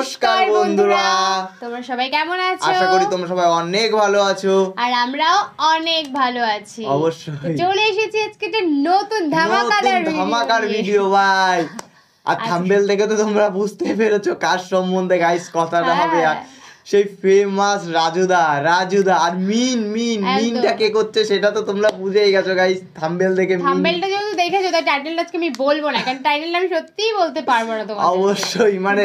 নমস্কার বন্ধুরা, তোমরা সবাই কেমন আছো? আশা করি তোমরা সবাই অনেক ভালো আছো। আর আমরাও অনেক ভালো আছি। অবশ্যই চলে এসেছি আজকে একটা নতুন ধামাকাদার ভিডিও ভাই। আর থাম্বনেল থেকে তো তোমরা বুঝতে পেরেছো কার সম্বন্ধে গাইস কথাটা হবে। সেই ফেমাস রাজুদা আর মিনটা কে করছে সেটা তো তোমরা বুঝেই গেছো গাইস থাম্বনেল দেখে। থাম্বনেলটা যেহেতু দেখেছো তাই টাইটেলটা আজকে আমি বলবো না, কারণ টাইটেলটা আমি সত্যিই বলতে পারবো না তোমাদের। অবশ্যই মানে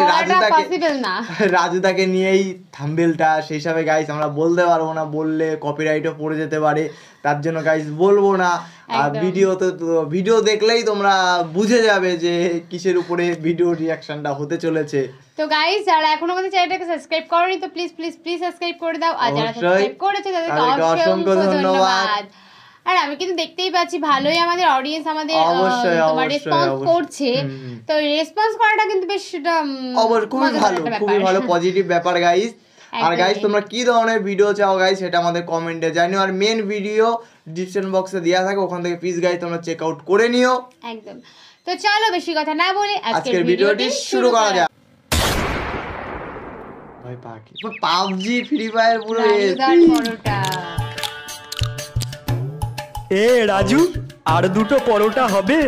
রাজুদাকে নিয়েই থাম্বনেলটা, সেই হিসাবে গাইস আমরা বলতে পারবো না, বললে কপিরাইটও পড়ে যেতে পারে, তার জন্য গাইস বলবো না। আর ভিডিও দেখলেই তোমরা বুঝে যাবে যে কিসের উপরে ভিডিও রিঅ্যাকশনটা হতে চলেছে। তো গাইস যারা এখনো আমাদের চ্যানেলটাকে সাবস্ক্রাইব করনি তো প্লিজ সাবস্ক্রাইব করে দাও, আর যারা সাবস্ক্রাইব করেছে তাদেরকে অসংখ্য ধন্যবাদ। আর আমি কিন্তু দেখতেই পাচ্ছি ভালোই আমাদের অডিয়েন্স আমাদের তোমার রেসপন্স করছে, তো রেসপন্স করাটা কিন্তু বেশ খুবই ভালো পজিটিভ ব্যাপার গাইস। আর গাইস তোমরা কি ধরনের ভিডিও চাও গাইস সেটা আমাদের কমেন্টে জানিও, আর মেন ভিডিও ডিসক্রিপশন বক্সে দেয়া থাকে, ওখান থেকে প্লিজ গাইস তোমরা চেক আউট করে নিও। একদম। তো চলো বেশি কথা না বলে আজকের ভিডিওটি শুরু করা যাক। ভাই পাবজি ফ্রি ফায়ার পুরো রাজু আর দুটো পরোটা হবে?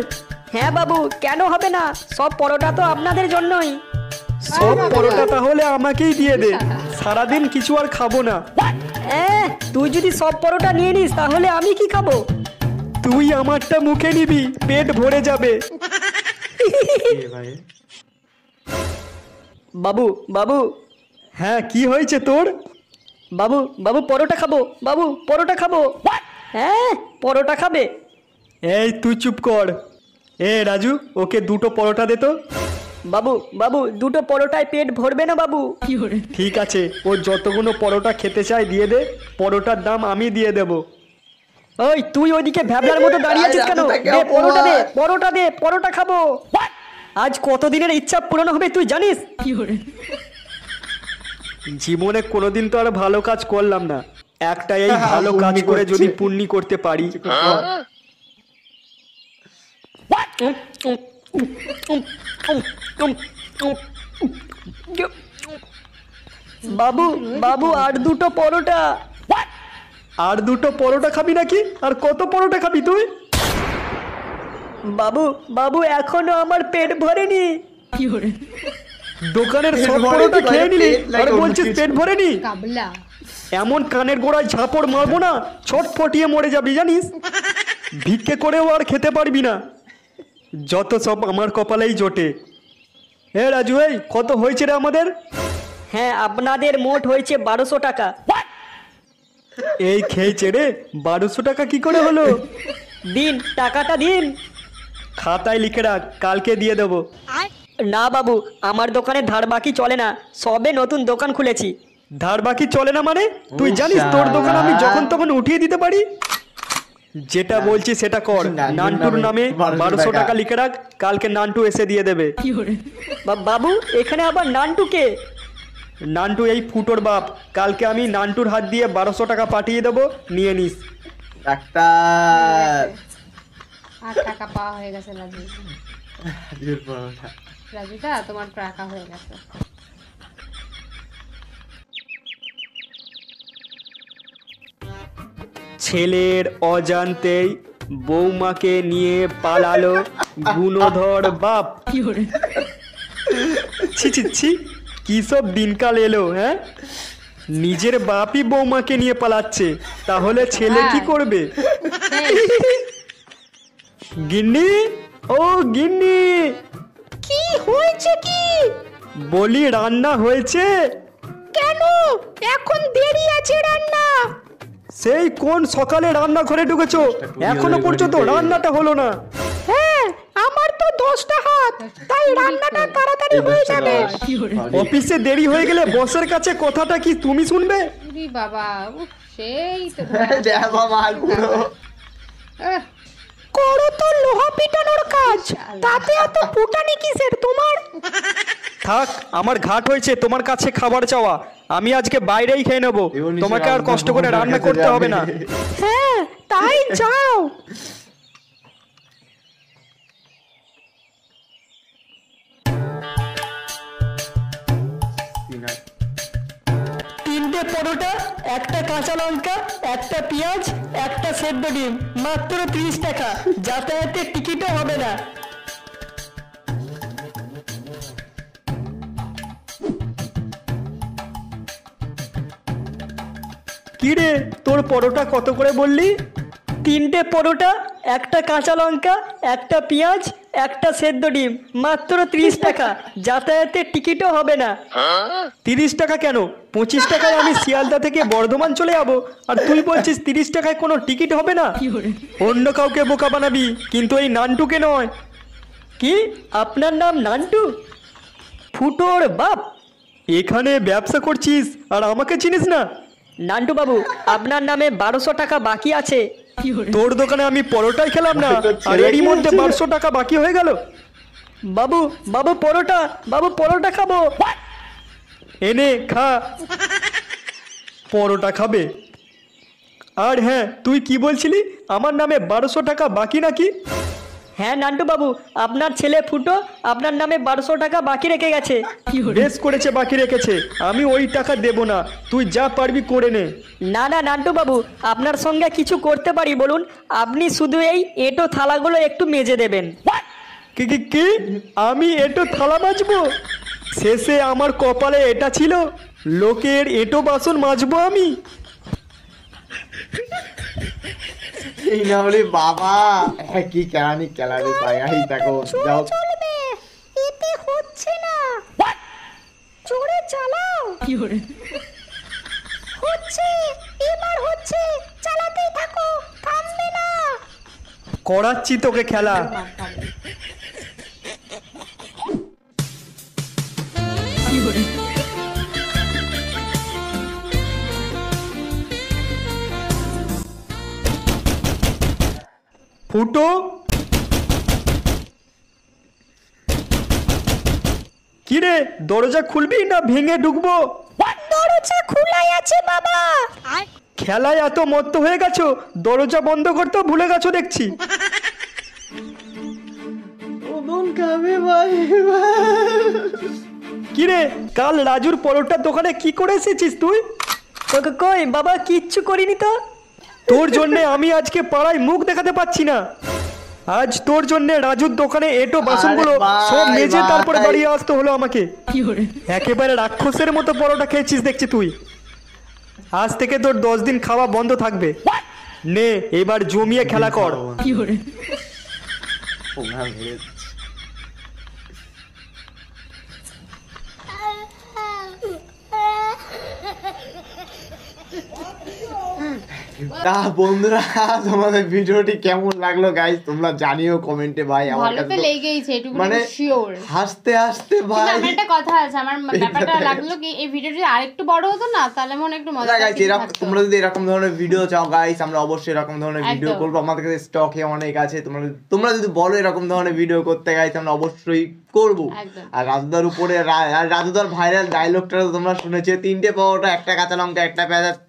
হ্যাঁ বাবু, কেন হবে না? সব পরোটা তো আপনাদের জন্যই। সব পরোটা তাহলে আমাকেই দিয়ে দে, সারাদিন কিছু আর খাবো না। তুই যদি সব পরোটা নিয়ে নিস তাহলে আমি কি খাবো? তুই আমারটা মুখে নিবি, পেট ভরে যাবে। বাবু বাবু। হ্যাঁ কি হয়েছে তোর? বাবু বাবু পরোটা খাবো, বাবু পরোটা খাবো। হ্যাঁ পরোটা খাবে? এই তুই চুপ কর। রাজু ওকে দুটো পরোটা দে তো। বাবু বাবু দুটো পরোটায় পেট ভরবে না বাবু। ঠিক আছে, ও যতগুলো পরোটা খেতে চায় দিয়ে দে, পরোটার দাম আমি দিয়ে দেব। ওই তুই ওইদিকে ভ্যাবলার মতো দাঁড়িয়ে আছিস কেন? পরোটা দে, পরোটা দে, পরোটা খাবো। আজ কতদিনের ইচ্ছা পূরণ হবে তুই জানিস? জীবনে কোনোদিন তো আর ভালো কাজ করলাম না, একটা এই ভালো কাজ করে যদি পুণ্যি করতে পারি। বাবু বাবু আর দুটো পরোটা। আর দুটো পরোটা খাবি নাকি? আর কত পরোটা খাবি তুই? বাবু বাবু এখনো আমার পেট ভরেনি। দোকানের সব পরোটা খেয়ে নিলি আর বলছিস পেট ভরেনি? এমন কানের গোড়ায় ঝাপড় মারবো না, ছটফটিয়ে মরে যাবি জানিস। ভিক্ষে করেও আর খেতে পারবি না, যত সব আমার কপালেই জোটে। রাজু এই কত হয়েছে রে আমাদের? হ্যাঁ আপনাদের মোট হয়েছে 1200 টাকা। এই খেয়েছে রে, 1200 টাকা কি করে হলো? দিন টাকাটা দিন। খাতায় লিখে রাখ, কালকে দিয়ে দেবো। না বাবু, আমার দোকানে ধার বাকি চলে না, সবে নতুন দোকান খুলেছি। ধার বাকি চলে না মানে? তুই জানিস তোর দোকান আমি যখন তখন উঠিয়ে দিতে পারি। যেটা বলছি সেটা কর। নান্টুর নামে 1200 টাকা লিখে রাখ, কালকে নান্টু এসে দিয়ে দেবে। বাবু এখানে আবার নান্টু কে? নান্টু এই ফুটোর বাপ। কালকে আমি নান্টুর হাত দিয়ে 1200 টাকা পাঠিয়ে দেবো, নিয়ে নিস। ডাক্তার 8 টাকা পাওয়া হয়ে গেছে রাজুদা, তোমার টাকা হয়ে গেছে। ছেলের অজান্তেই বৌমাকে নিয়ে পালালো গুণধর বাপ। ছি ছি ছি, কি সব দিনকাল এলো। হ্যাঁ, নিজের বাপই বৌমাকে নিয়ে পালাচ্ছে, তাহলে ছেলে কি করবে? গিন্নি, ও গিন্নি। কি হয়েছে কি? বলি রান্না হয়েছে? কেন এখন দেরি আছে রান্না? সেই কোন সকালে রান্না ঘরে ঢুকেছো, এখনো পর্যন্ত রান্নাটা হলো না? হ্যাঁ আমার তো 10টা হাত, তাই রান্নাটা তাড়াতাড়ি হয়ে যাবে। অফিসে দেরি হয়ে গেলে বসের কাছে কথাটা কি তুমি শুনবে? বাবা সেই তো করো তো লোহা পিটানোর কাজ, তাতে এত ফুটানি কিসের তোমার? থাক, আমার ঘাট হয়েছে তোমার কাছে খাবার চাওয়া, আমি আজকে বাইরেই খেয়ে নেবো, তোমাকে আর কষ্ট করে রান্না করতে হবে না। হ্যাঁ তাই যাও। স্পিনার। 3টে পরোটা, একটা কাঁচা লঙ্কা, একটা পেঁয়াজ, একটা সেদ্ধ ডিম, মাত্র 30 টাকা, যাতায়াতের টিকিটও হবে না। কি রে, তোর পরোটা কত করে বললি? 3টে পরোটা, একটা কাঁচা লঙ্কা, একটা পেঁয়াজ, একটা সেদ্ধ ডিম, মাত্র 30 টাকা, যাতায়াতের টিকিটও হবে না। 30 টাকা কেন? 25 টাকায় আমি শিয়ালদা থেকে বর্ধমান চলে যাবো, আর তুই বলছিস 30 টাকায় কোনো টিকিট হবে না? অন্য কাউকে বোকা বানাবি, কিন্তু এই নান্টুকে নয়। কি, আপনার নাম নান্টু? ফুটোর বাপ? এখানে ব্যবসা করছিস আর আমাকে চিনিস না? নান্টু বাবু, আপনার নামে 1200 টাকা বাকি আছে। তোর দোকানে আমি পরোটাই খেলাম না, আর এরই মধ্যে 1200 টাকা বাকি হয়ে গেল। বাবু, বাবু পরোটা, বাবু পরোটা খাবো। এনে খা। পরোটা খাবে? আর হ্যাঁ, তুই কি বলছিলি, আমার নামে 1200 টাকা বাকি নাকি? হ্যাঁ নান্টু বাবু, আপনার ছেলে ফুটো আপনার নামে 1200 টাকা বাকি রেখে গেছে। বেশ করেছে, বাকি রেখেছে। আমি ওই টাকা দেব না, তুই যা পারবি করে নে। না না নান্টু বাবু, আপনার সঙ্গে কিছু করতে পারি বলুন? আপনি শুধু এই এঁটো থালাগুলো একটু মেজে দেবেন। কি কি কি? আমি এটো থালা মাজবো? শেষে আমার কপালে এটা ছিল, লোকের এটো বাসন মাজবো আমি? এই না হলে বাবা, কি কেলানি কেলানি পাই। এই দেখো, যাও। এতে হচ্ছে না, জোরে চালাও। হচ্ছে, এবার হচ্ছে, চালাতেই থাকো, থামবে না। করাচ্ছি তোকে খেলা। ফুটো, কি রে, দরজা খুলবি না ভেঙে ঢুকবো? দরজা খোলাই আছে বাবা। খেলায় এত মত্ত হয়ে গেছো, দরজা বন্ধ করতেও ভুলে গেছো দেখছি। ওদন খাবে ভাই। কি রে, কাল রাজুর পরোটার দোকানে কি করে এসেছিস তুই? কই বাবা, কিচ্ছু করিনি তো। তোর জন্য আমি আজকে পাড়ায় মুখ দেখাতে পাচ্ছি না। আজ তোর জন্য রাজুর দোকানে এটো বাসনগুলো আরে ভাই, সব মেজে তারপরে ভাই। বাড়ি আসতে হলো আমাকে। একেবারে রাক্ষসের মতো পরোটা খেয়েছিস দেখছি তুই। আজ থেকে তোর 10 দিন খাওয়া বন্ধ থাকবে। নে, এবার জমিয়ে খেলা কর। তা বন্ধুরা, তোমাদের ভিডিওটি কেমন লাগলো গাইস তোমরা জানিও কমেন্টে ভাই। আমার ভালো তো কাছে লেগেইছে, এটুকু মানে শিওর। হাসতে হাসতে ভাই। আমার একটা কথা আছে, আমার ব্যাপারটা লাগলো কি, এই ভিডিওটি আরেকটু বড় হতো না, তাহলে মনে একটু মজা গাইস, এরকম তোমরা যদি এরকম ধরনের ভিডিও চাও গাইস, আমরা অবশ্যই এরকম ধরনের ভিডিও একদম। করবো। আমাদের কাছে স্টকে অনেক আছে। তোমরা যদি বলো এরকম ধরনের ভিডিও করতে গাইস, আমরা অবশ্যই করবো। একদম। আর রাজুদার উপরে আর রাজুদার ভাইরাল ডায়লগটা তো তোমরা শুনেছো, 3টে পরোটা, একটা কাঁচা লঙ্কা, একটা পেঁয়াজ,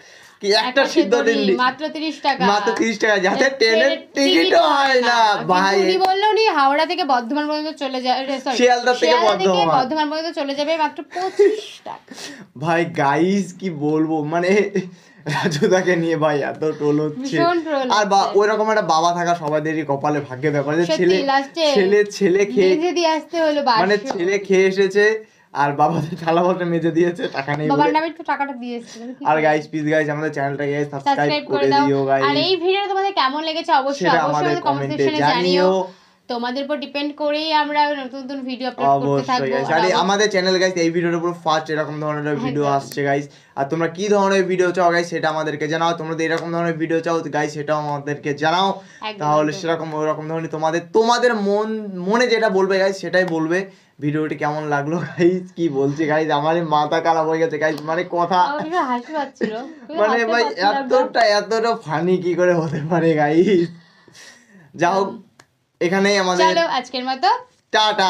কি একটা সিদ্ধ দিন, মাত্র 30 টাকা, মাত্র 30 টাকা, যাতে ট্রেনের টিকিটও হয় না ভাই। উনি বললো উনি হাওড়া থেকে বর্ধমান পর্যন্ত চলে যাবে, সরি শিয়ালদা থেকে বর্ধমান। বর্ধমান পর্যন্ত চলে যাবে মাত্র 25 টাকা। ভাই গাইস কি বলবো, মানে রাজুদাকে নিয়ে ভাই এত ট্রোল হচ্ছে। ভীষণ troll আর হচ্ছে। ওইরকম একটা বাবা থাকা সবাইদেরই কপালে ভাগ্যের ব্যাপার, যে সত্যি, last এ ছেলে খেয়ে, মেজে দিয়ে আসতে হলো, মানে ছেলে খেয়ে এসেছে আর বাবাদের থালা বাসন মেজে দিয়েছে, টাকা নেই বাবার বলে। নামে একটু টাকাটা দিয়ে এসেছিলাম। আর গাইস প্লিজ গাইস, আমাদের চ্যানেলটাকে সাবস্ক্রাইব সাবস্ক্রাইব করে করে দাও। দিও গাইস। আর এই ভিডিও তোমাদের কেমন লেগেছে অবশ্যই সেটা অবশ্যই আমাদের আমাদের কমেন্ট কমেন্টে সেকশনে জানিও। জানিও। তোমাদের উপর ডিপেন্ড করেই আমরা নতুন নতুন ভিডিও আপলোড করতে অবশ্যই থাকবো। গাইস, আর আমাদের চ্যানেল গাইস এই ভিডিওর উপর ফার্স্ট এরকম ধরনের ভিডিও একদম। আসছে গাইস। আর তোমরা কি ধরনের ভিডিও চাও গাইস সেটা আমাদেরকে জানাও। তোমরা যদি এরকম ধরনের ভিডিও চাও গাইস সেটাও আমাদেরকে জানাও। একদম, তাহলে একদম। সেরকম ওরকম ধরনের তোমাদের মনে যেটা বলবে গাইস সেটাই বলবে। ভিডিওটি কেমন লাগলো গাইস, কি বলছি গাইস, আমার মাথা খারাপ হয়ে গেছে গাইস, মানে কথা আমার ভীষণ হাসি পাচ্ছিল, মানে ভাই এতটা ফানি কি করে হতে পারে গাইস। যাই হোক, এখানেই আমাদের চলো আজকের মতো টাটা।